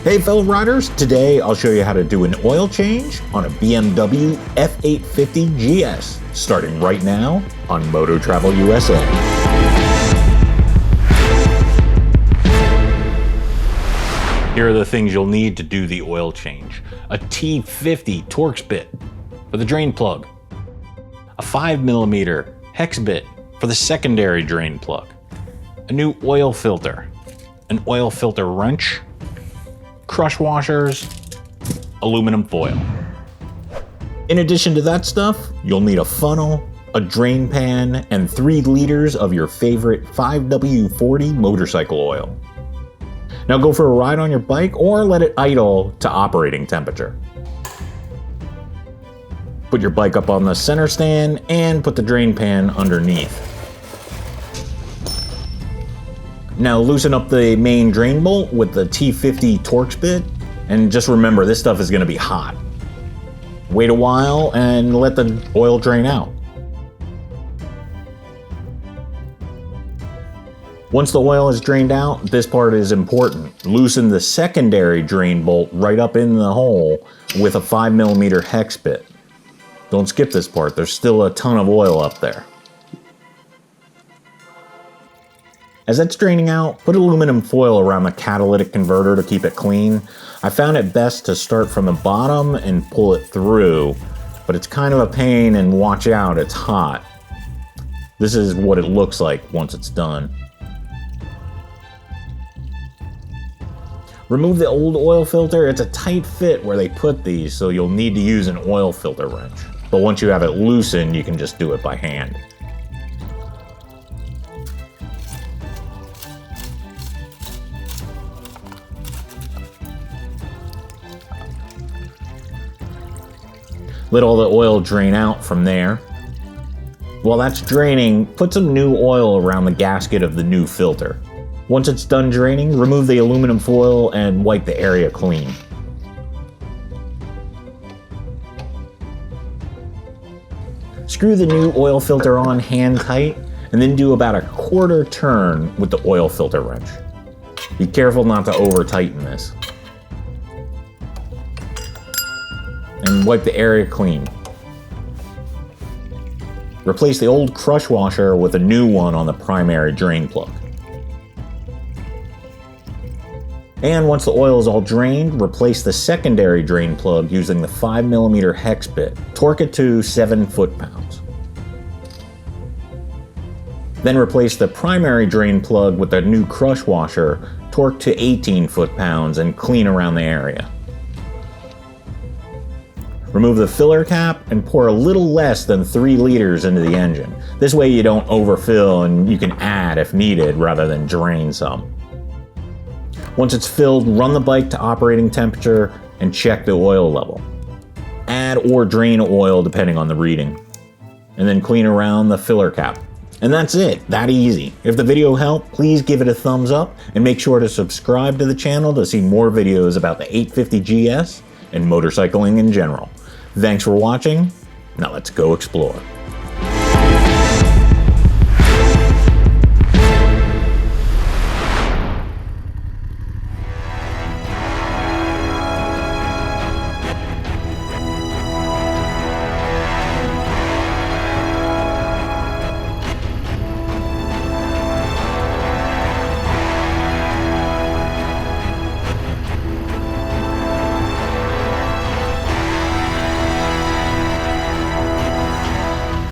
Hey fellow riders, today I'll show you how to do an oil change on a BMW F850GS, starting right now on MotoTravelUSA. Here are the things you'll need to do the oil change. A T50 Torx bit for the drain plug, a 5mm hex bit for the secondary drain plug, a new oil filter, an oil filter wrench, crush washers, aluminum foil. In addition to that stuff, you'll need a funnel, a drain pan, and 3 liters of your favorite 5W40 motorcycle oil. Now go for a ride on your bike or let it idle to operating temperature. Put your bike up on the center stand and put the drain pan underneath. Now loosen up the main drain bolt with the T50 Torx bit, and just remember this stuff is going to be hot. Wait a while and let the oil drain out. Once the oil is drained out, this part is important. Loosen the secondary drain bolt right up in the hole with a 5mm hex bit. Don't skip this part, there's still a ton of oil up there. As that's draining out, put aluminum foil around the catalytic converter to keep it clean. I found it best to start from the bottom and pull it through, but it's kind of a pain, and watch out, it's hot. This is what it looks like once it's done. Remove the old oil filter. It's a tight fit where they put these, so you'll need to use an oil filter wrench. But once you have it loosened, you can just do it by hand. Let all the oil drain out from there. While that's draining, put some new oil around the gasket of the new filter. Once it's done draining, remove the aluminum foil and wipe the area clean. Screw the new oil filter on hand tight, and then do about a quarter turn with the oil filter wrench. Be careful not to over tighten this. And wipe the area clean. Replace the old crush washer with a new one on the primary drain plug. And once the oil is all drained, replace the secondary drain plug using the 5mm hex bit. Torque it to 7 foot-pounds. Then replace the primary drain plug with the new crush washer, torque to 18 foot-pounds, and clean around the area. Remove the filler cap and pour a little less than 3 liters into the engine. This way you don't overfill and you can add if needed rather than drain some. Once it's filled, run the bike to operating temperature and check the oil level. Add or drain oil depending on the reading. And then clean around the filler cap. And that's it, that easy. If the video helped, please give it a thumbs up and make sure to subscribe to the channel to see more videos about the 850GS and motorcycling in general. Thanks for watching. Now let's go explore.